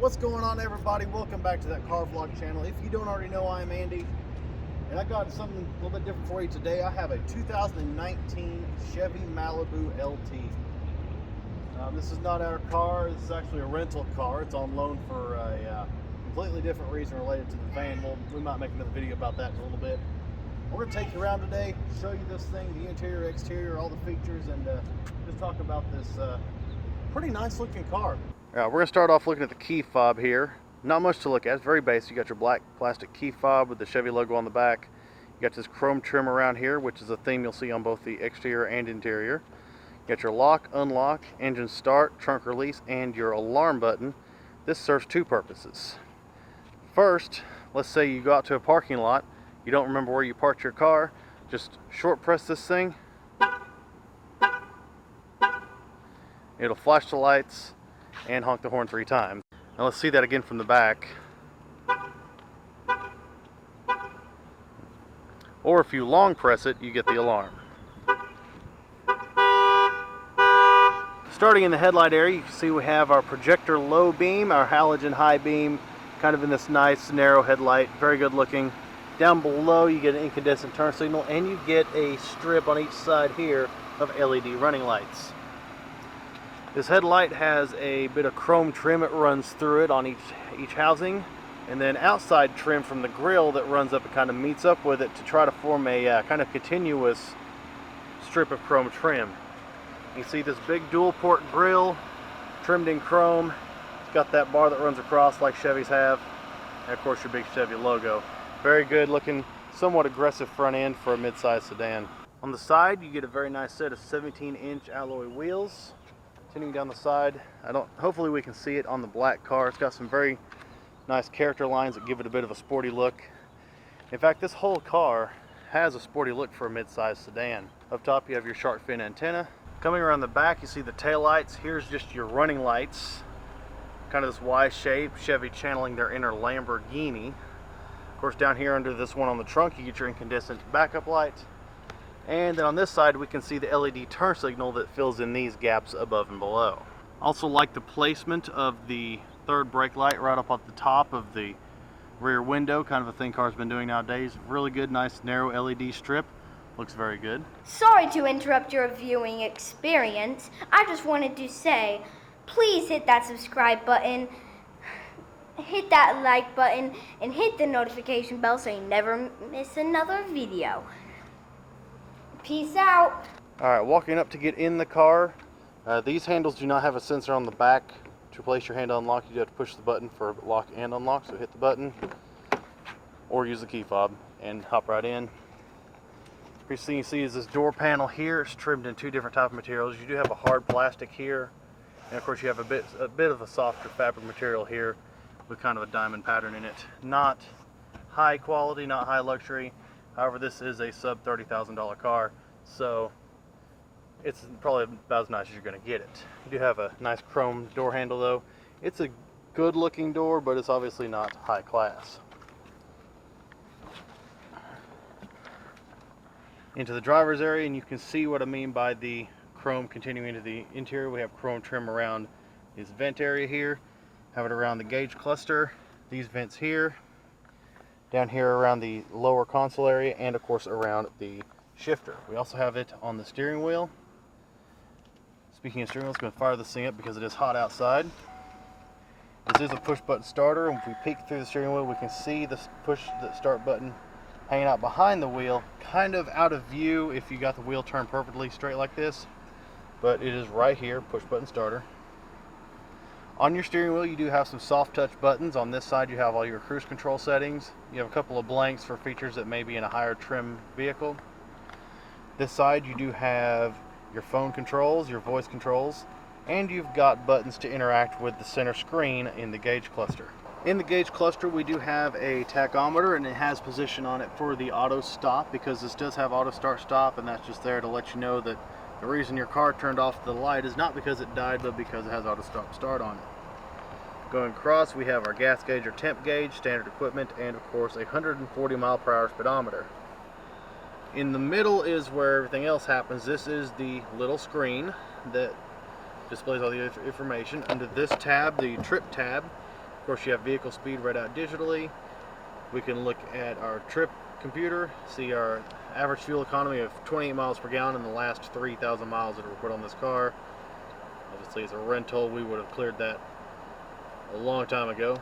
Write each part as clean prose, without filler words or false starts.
What's going on, everybody? Welcome back to that car vlog channel. If you don't already know, I'm Andy, and I got something a little bit different for you today. I have a 2019 Chevy Malibu LT. This is not our car. This is actually a rental car. It's on loan for a completely different reason related to the van. We might make another video about that in a little bit. We're going to take you around today, show you this thing, the interior, exterior, all the features, and just talk about this pretty nice looking car. All right, we're going to start off looking at the key fob here. Not much to look at. It's very basic. You got your black plastic key fob with the Chevy logo on the back. You got this chrome trim around here, which is a theme you'll see on both the exterior and interior. You got your lock, unlock, engine start, trunk release, and your alarm button. This serves two purposes. First, let's say you go out to a parking lot. You don't remember where you parked your car. Just short press this thing. It'll flash the lights and honk the horn 3 times. Now let's see that again from the back. Or if you long press it, you get the alarm. Starting in the headlight area, you can see we have our projector low beam, our halogen high beam, kind of in this nice narrow headlight, very good looking. Down below you get an incandescent turn signal, and you get a strip on each side here of LED running lights. This headlight has a bit of chrome trim that runs through it on each housing, and then outside trim from the grille that runs up and kind of meets up with it to try to form a kind of continuous strip of chrome trim. You see this big dual port grille trimmed in chrome. It's got that bar that runs across like Chevys have, and of course your big Chevy logo. Very good looking, somewhat aggressive front end for a mid-size sedan. On the side you get a very nice set of 17-inch alloy wheels. Continuing down the side, hopefully we can see it on the black car. It's got some very nice character lines that give it a bit of a sporty look. In fact, this whole car has a sporty look for a mid-size sedan. Up top you have your shark fin antenna. Coming around the back you see the tail lights. Here's just your running lights. Kind of this Y shape, Chevy channeling their inner Lamborghini. Of course, down here under this one on the trunk you get your incandescent backup light. And then on this side we can see the LED turn signal that fills in these gaps above and below. Also like the placement of the third brake light right up at the top of the rear window, kind of a thing cars been doing nowadays. Really good, nice narrow LED strip. Looks very good. Sorry to interrupt your viewing experience. I just wanted to say, please hit that subscribe button, hit that like button, and hit the notification bell so you never miss another video. Peace out. Alright, walking up to get in the car. These handles do not have a sensor on the back. To place your hand to unlock, you have to push the button for lock and unlock. So hit the button or use the key fob and hop right in. First thing you see is this door panel here. It's trimmed in 2 different types of materials. You do have a hard plastic here, and of course you have a bit of a softer fabric material here with kind of a diamond pattern in it. Not high quality, not high luxury. However, this is a sub $30,000 car, so it's probably about as nice as you're going to get it. You do have a nice chrome door handle though. It's a good looking door, but it's obviously not high class. Into the driver's area, and you can see what I mean by the chrome continuing into the interior. We have chrome trim around this vent area here, have it around the gauge cluster, these vents here, down here around the lower console area, and of course around the shifter. We also have it on the steering wheel. Speaking of steering wheel, let's go fire this thing up because it is hot outside. This is a push button starter, and if we peek through the steering wheel we can see the start button hanging out behind the wheel, kind of out of view if you got the wheel turned perfectly straight like this, but it is right here, push button starter. On your steering wheel you do have some soft touch buttons. On this side you have all your cruise control settings. You have a couple of blanks for features that may be in a higher trim vehicle. This side you do have your phone controls, your voice controls, and you've got buttons to interact with the center screen in the gauge cluster. In the gauge cluster we do have a tachometer, and it has position on it for the auto stop, because this does have auto start stop, and that's just there to let you know that the reason your car turned off the light is not because it died, but because it has auto stop start on it. Going across we have our gas gauge or temp gauge, standard equipment, and of course a 140 mile/hour speedometer. In the middle is where everything else happens. This is the little screen that displays all the information. Under this tab, the trip tab, Of course, you have vehicle speed read out digitally. We can look at our trip computer, see our average fuel economy of 28 miles per gallon in the last 3,000 miles that were put on this car. Obviously, as a rental, we would have cleared that a long time ago.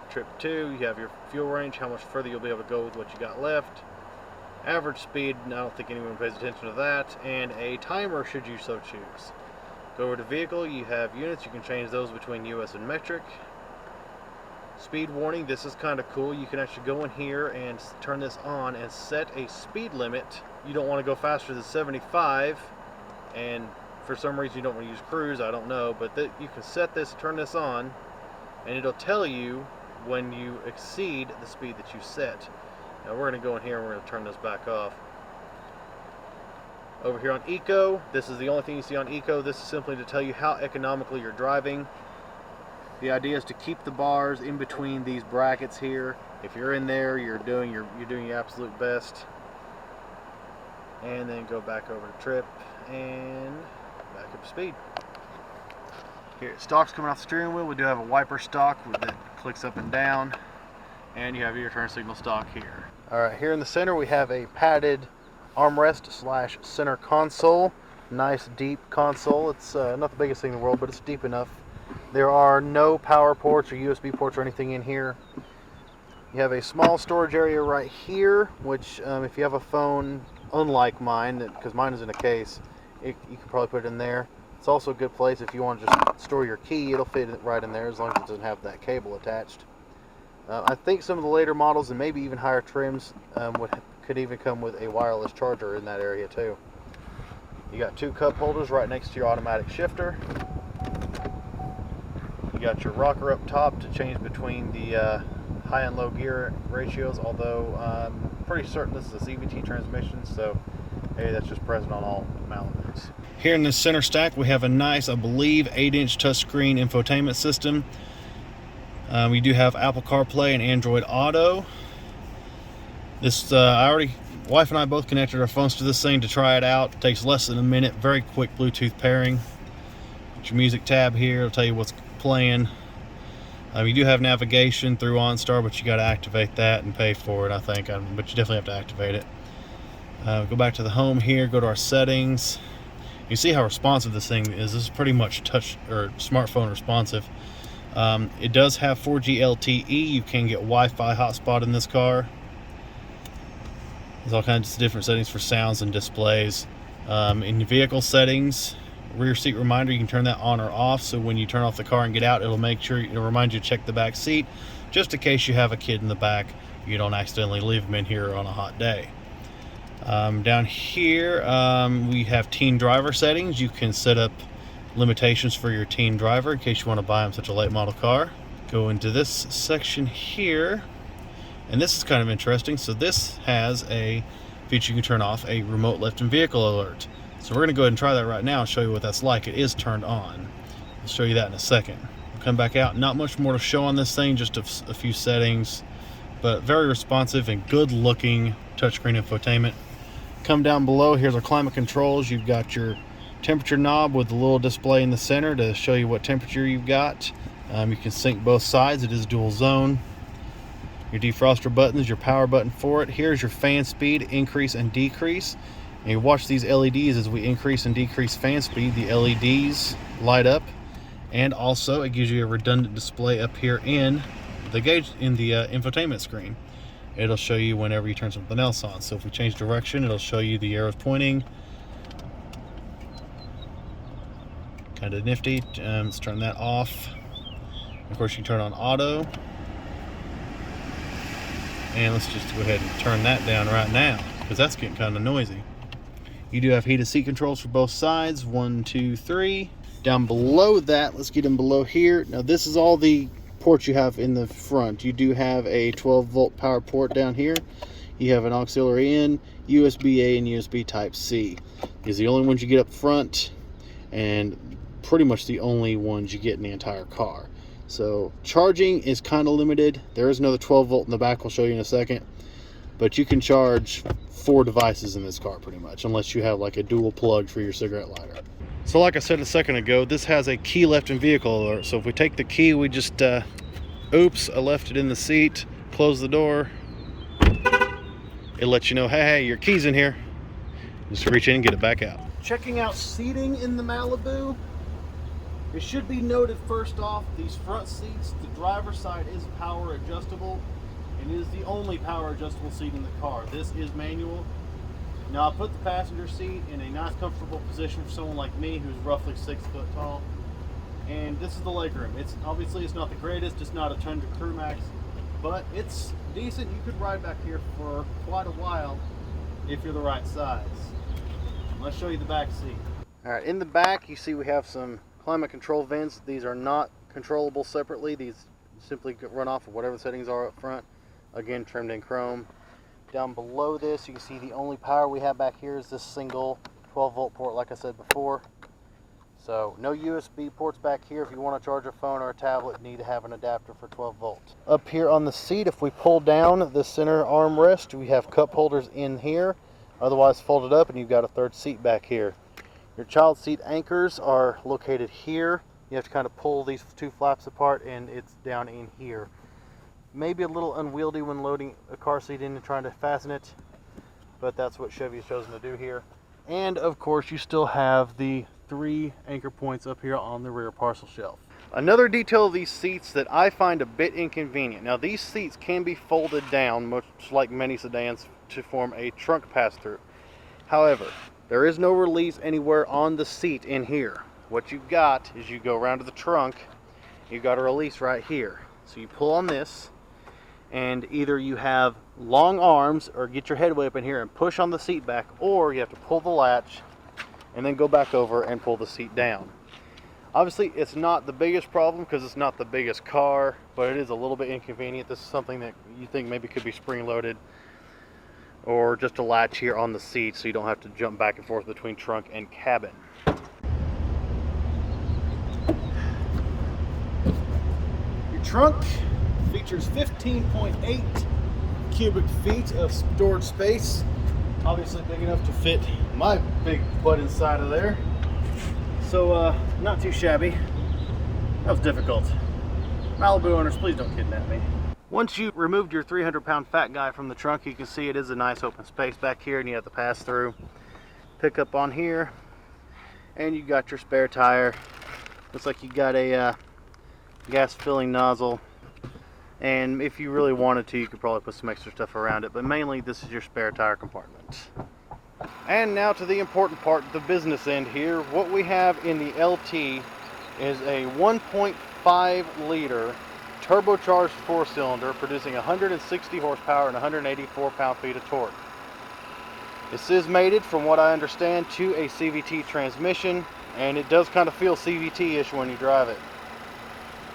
Trip 2, you have your fuel range, how much further you'll be able to go with what you got left. Average speed, and I don't think anyone pays attention to that, and a timer should you so choose. Go over to vehicle, you have units, you can change those between US and metric. Speed warning, this is kind of cool. You can actually go in here and turn this on and set a speed limit. You don't want to go faster than 75, and for some reason you don't want to use cruise, I don't know, but you can set this, turn this on, and it'll tell you when you exceed the speed that you set. Now we're going to go in here and we're going to turn this back off. Over here on Eco, this is the only thing you see on Eco. This is simply to tell you how economically you're driving. The idea is to keep the bars in between these brackets here. If you're in there, you're doing your absolute best. And then go back over to trip and back up to speed. Here, stock's coming off the steering wheel. We do have a wiper stock that clicks up and down, and you have your turn signal stock here. All right, here in the center we have a padded armrest / center console. Nice deep console. It's not the biggest thing in the world, but it's deep enough. There are no power ports or USB ports or anything in here. You have a small storage area right here, which if you have a phone, unlike mine, because mine is in a case, you can probably put it in there. It's also a good place if you want to just store your key. It'll fit right in there as long as it doesn't have that cable attached. I think some of the later models and maybe even higher trims could even come with a wireless charger in that area too. You got 2 cup holders right next to your automatic shifter. You got your rocker up top to change between the high and low gear ratios, although I'm pretty certain this is a CVT transmission, so maybe that's just present on all Malibus. Here in the center stack we have a nice, I believe, 8-inch touchscreen infotainment system. We do have Apple CarPlay and Android Auto. This wife and I both connected our phones to this thing to try it out. It takes less than a minute. Very quick Bluetooth pairing. Got your music tab here. It'll tell you what's playing. You do have navigation through OnStar, but you got to activate that and pay for it, I think. But you definitely have to activate it. Go back to the home here. Go to our settings. You see how responsive this thing is. This is pretty much touch or smartphone responsive. It does have 4G LTE. You can get Wi-Fi hotspot in this car. There's all kinds of different settings for sounds and displays. In vehicle settings, rear seat reminder, you can turn that on or off, so when you turn off the car and get out, it'll remind you to check the back seat, just in case you have a kid in the back, you don't accidentally leave them in here on a hot day. Down here we have teen driver settings. You can set up limitations for your teen driver in case you want to buy them such a late model car. Go into this section here, and this is kind of interesting. So this has a feature you can turn off, a remote left in vehicle alert. So we're going to go ahead and try that right now and show you what that's like. It is turned on. I'll show you that in a second. We'll come back out. Not much more to show on this thing, just a few settings, but very responsive and good looking touchscreen infotainment. Come down below, here's our climate controls. You've got your temperature knob with a little display in the center to show you what temperature you've got. You can sync both sides. It is dual zone. Your defroster button is your power button for it. Here's your fan speed, increase and decrease. And you watch these LEDs as we increase and decrease fan speed. The LEDs light up, and also it gives you a redundant display up here in the infotainment screen. It'll show you whenever you turn something else on. So if we change direction, it'll show you the arrows pointing. Kind of nifty. Let's turn that off. Of course, you can turn on auto. And let's just go ahead and turn that down right now, because that's getting kind of noisy. You do have heated seat controls for both sides. 1, 2, 3. Down below that, let's get them below here. Now this is all the ports you have in the front. You do have a 12-volt power port down here. You have an auxiliary in, USB-A, and USB Type-C. These are the only ones you get up front, and pretty much the only ones you get in the entire car. So charging is kind of limited. There is another 12-volt in the back, we'll show you in a second. But you can charge 4 devices in this car pretty much, unless you have like a dual plug for your cigarette lighter. So like I said a second ago, this has a key left in vehicle alert. So if we take the key, we just oops, I left it in the seat. Close the door. It lets you know, hey, your key's in here. Just reach in and get it back out. Checking out seating in the Malibu. It should be noted first off, these front seats, the driver's side is power adjustable and is the only power adjustable seat in the car. This is manual. Now I'll put the passenger seat in a nice comfortable position for someone like me who's roughly 6 foot tall. And this is the legroom. It's obviously it's not the greatest, it's not a Tundra Crew Max, but it's decent. You could ride back here for quite a while if you're the right size. Let's show you the back seat. All right, in the back you see we have some climate control vents. These are not controllable separately. These simply run off of whatever the settings are up front. Again, trimmed in chrome. Down below this, you can see the only power we have back here is this single 12-volt port, like I said before. So no USB ports back here. If you want to charge a phone or a tablet, you need to have an adapter for 12 volts. Up here on the seat, if we pull down the center armrest, we have cup holders in here. Otherwise folded up, and you've got a third seat back here. Your child seat anchors are located here. You have to kind of pull these two flaps apart, and it's down in here. Maybe a little unwieldy when loading a car seat in and trying to fasten it, but that's what Chevy has chosen to do here. And of course, you still have the 3 anchor points up here on the rear parcel shelf. Another detail of these seats that I find a bit inconvenient. Now, these seats can be folded down, much like many sedans, to form a trunk pass-through. However, there is no release anywhere on the seat in here. What you've got is you go around to the trunk, you've got a release right here. So you pull on this, and either you have long arms or get your head way up in here and push on the seat back, or you have to pull the latch and then go back over and pull the seat down. Obviously, it's not the biggest problem because it's not the biggest car, but it is a little bit inconvenient. This is something that you think maybe could be spring-loaded, or just a latch here on the seat so you don't have to jump back and forth between trunk and cabin. Your trunk features 15.8 cubic feet of storage space. Obviously big enough to fit my big butt inside of there. So not too shabby. That was difficult. Malibu owners, please don't kidnap me. Once you removed your 300-pound fat guy from the trunk, you can see it is a nice open space back here, and you have the pass-through pickup on here, and you got your spare tire. Looks like you got a gas filling nozzle, and if you really wanted to, you could probably put some extra stuff around it, but mainly this is your spare tire compartment. And now to the important part, the business end here. What we have in the LT is a 1.5 liter turbocharged 4-cylinder producing 160 horsepower and 184 pound-feet of torque. This is mated, from what I understand, to a CVT transmission, and it does kind of feel CVT-ish when you drive it.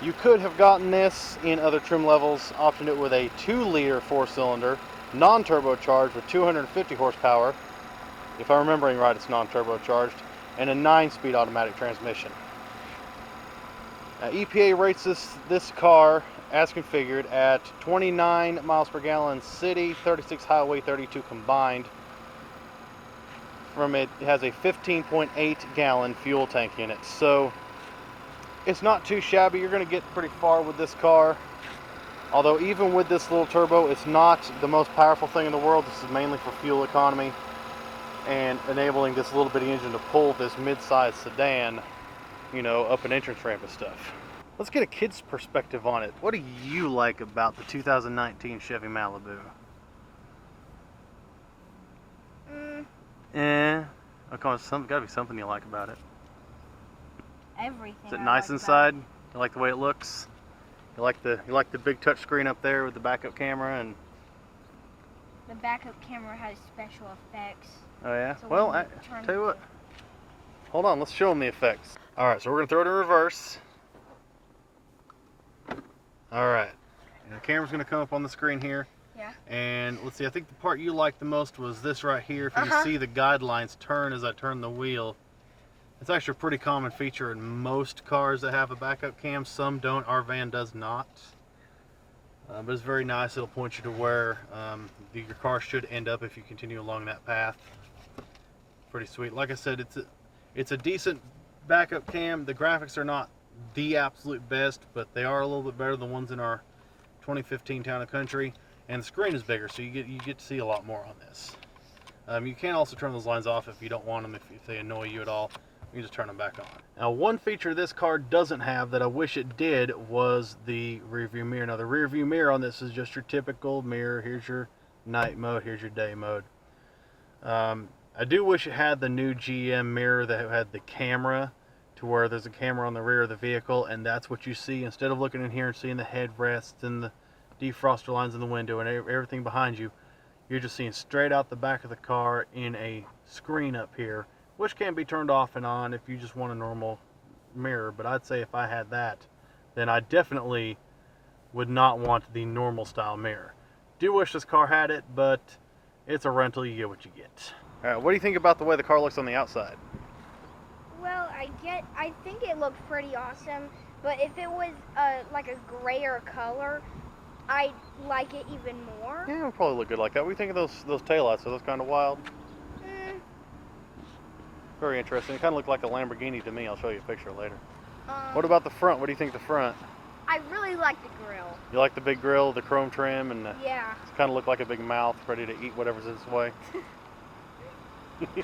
You could have gotten this in other trim levels, optioned it with a 2-liter 4-cylinder, non-turbocharged with 250 horsepower. If I'm remembering right, it's non-turbocharged, and a 9-speed automatic transmission. EPA rates this car, as configured, at 29 miles per gallon city, 36 highway, 32 combined. It has a 15.8 gallon fuel tank in it, so it's not too shabby. You're going to get pretty far with this car. Although even with this little turbo, it's not the most powerful thing in the world. This is mainly for fuel economy and enabling this little bitty engine to pull this mid-sized sedan, you know, up an entrance ramp and stuff. Let's get a kid's perspective on it. What do you like about the 2019 Chevy Malibu? Okay, gotta be something you like about it. Everything. Is it nice inside? You like the way it looks? You like the big touch screen up there with the backup camera, and the backup camera has special effects. Oh yeah? So well, tell you what. Hold on, let's show them the effects. All right, so we're gonna throw it in reverse. All right, and the camera's gonna come up on the screen here. Yeah. And let's see, I think the part you liked the most was this right here. If you can see the guidelines turn as I turn the wheel. It's actually a pretty common feature in most cars that have a backup cam. Some don't. Our van does not. But it's very nice. It'll point you to where your car should end up if you continue along that path. Pretty sweet. Like I said, it's a decent backup cam. The graphics are not the absolute best, but they are a little bit better than the ones in our 2015 Town and Country. And the screen is bigger, so you get to see a lot more on this. You can also turn those lines off if you don't want them, if they annoy you at all. You can just turn them back on. Now, one feature this car doesn't have that I wish it did was the rear view mirror. Now, the rear view mirror on this is just your typical mirror. Here's your night mode, here's your day mode. I do wish it had the new GM mirror that had the camera, to where there's a camera on the rear of the vehicle, and that's what you see. Instead of looking in here and seeing the headrests and the defroster lines in the window and everything behind you, you're just seeing straight out the back of the car in a screen up here, which can be turned off and on if you just want a normal mirror. But I'd say if I had that, then I definitely would not want the normal style mirror. Do wish this car had it, but it's a rental, you get what you get. Alright, what do you think about the way the car looks on the outside? Well, I think it looked pretty awesome, but if it was like a grayer color, I'd like it even more. Yeah, it would probably look good like that. What do you think of those taillights? Are those kind of wild? Very interesting. It kind of looked like a Lamborghini to me. I'll show you a picture later. What about the front? What do you think of the front? I really like the grill. You like the big grill, the chrome trim, and yeah. It kind of look like a big mouth ready to eat whatever's in its way.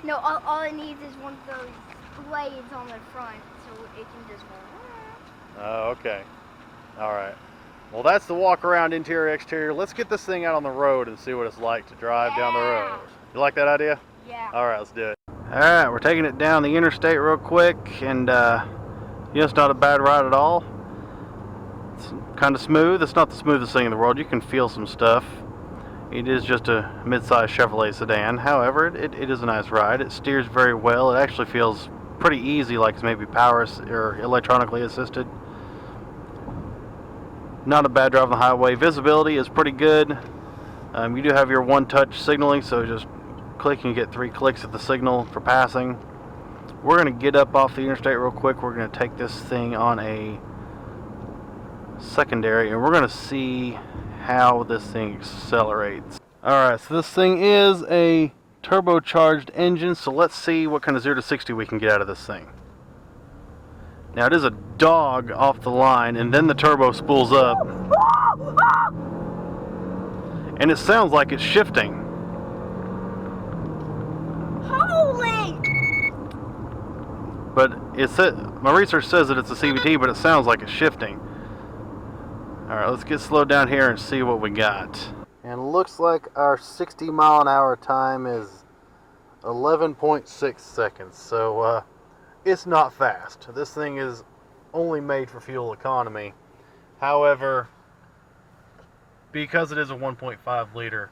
No, all it needs is one of those blades on the front, so it can just go. Oh, okay. All right. Well, that's the walk around interior exterior. Let's get this thing out on the road and see what it's like to drive down the road. You like that idea? Yeah. All right, let's do it. All right, we're taking it down the interstate real quick, and it's not a bad ride at all. It's kind of smooth. It's not the smoothest thing in the world. You can feel some stuff. It is just a mid-size Chevrolet sedan. However, it is a nice ride. It steers very well. It actually feels pretty easy, like it's maybe power or electronically assisted. Not a bad drive on the highway. Visibility is pretty good. You do have your one-touch signaling, so just click and you get 3 clicks of the signal for passing. We're going to get up off the interstate real quick. We're going to take this thing on a secondary, and we're going to see how this thing accelerates. Alright, so this thing is a turbocharged engine, so let's see what kind of 0 to 60 we can get out of this thing. Now, it is a dog off the line, and then the turbo spools up. And it sounds like it's shifting. Holy! But my research says that it's a CVT, but it sounds like it's shifting. Alright, let's get slowed down here and see what we got. And it looks like our 60 mile an hour time is 11.6 seconds. So, it's not fast. This thing is only made for fuel economy. However, because it is a 1.5 liter,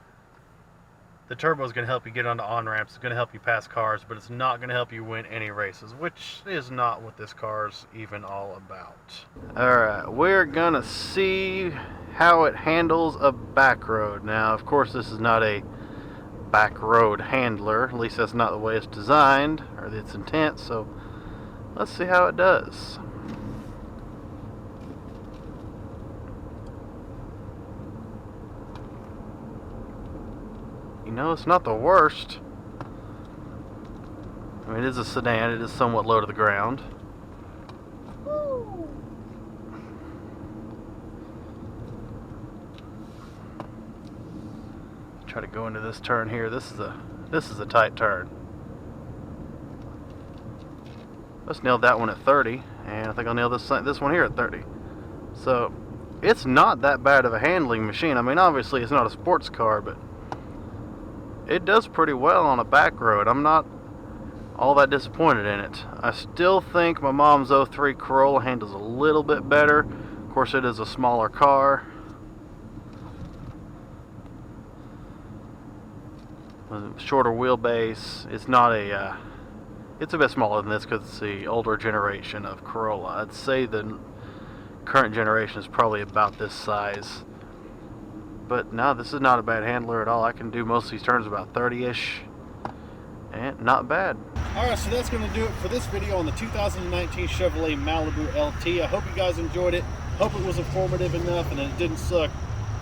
the turbo is going to help you get onto on-ramps. It's going to help you pass cars, but it's not going to help you win any races, which is not what this car's even all about. Alright, we're going to see how it handles a back road. Now, of course, this is not a back road handler. At least that's not the way it's designed, or its intent, so let's see how it does. You know, it's not the worst. I mean, it is a sedan. It is somewhat low to the ground. Woo. Try to go into this turn here. This is a tight turn. Let's nail that one at 30, and I think I'll nail this one here at 30. So, it's not that bad of a handling machine. I mean, obviously, it's not a sports car, but it does pretty well on a back road. I'm not all that disappointed in it. I still think my mom's 03 Corolla handles a little bit better. Of course, it is a smaller car. Shorter wheelbase. It's not a it's a bit smaller than this because it's the older generation of Corolla. I'd say the current generation is probably about this size. But no, this is not a bad handler at all. I can do most of these turns about 30-ish. And not bad. Alright, so that's going to do it for this video on the 2019 Chevrolet Malibu LT. I hope you guys enjoyed it. Hope it was informative enough and it didn't suck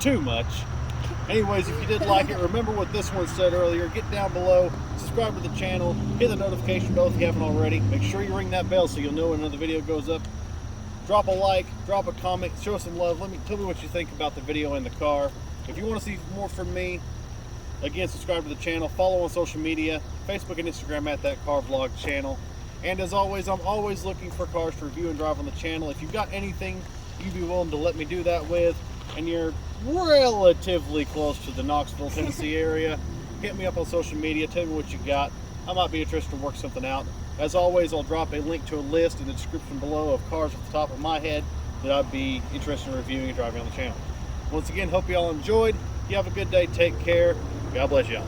too much. Anyways, if you did like it, remember what this one said earlier. Get down below, subscribe to the channel, hit the notification bell if you haven't already. Make sure you ring that bell so you'll know when another video goes up. drop a like, drop a comment, show some love. Tell me what you think about the video and the car. If you want to see more from me, again, subscribe to the channel, follow on social media, Facebook and Instagram at That Car Vlog channel. And as always, I'm always looking for cars to review and drive on the channel. If you've got anything you'd be willing to let me do that with, and you're relatively close to the Knoxville, Tennessee area, hit me up on social media, tell me what you got. I might be interested to work something out. As always, I'll drop a link to a list in the description below of cars off the top of my head that I'd be interested in reviewing and driving on the channel. Once again, hope you all enjoyed. You have a good day. Take care. God bless y'all.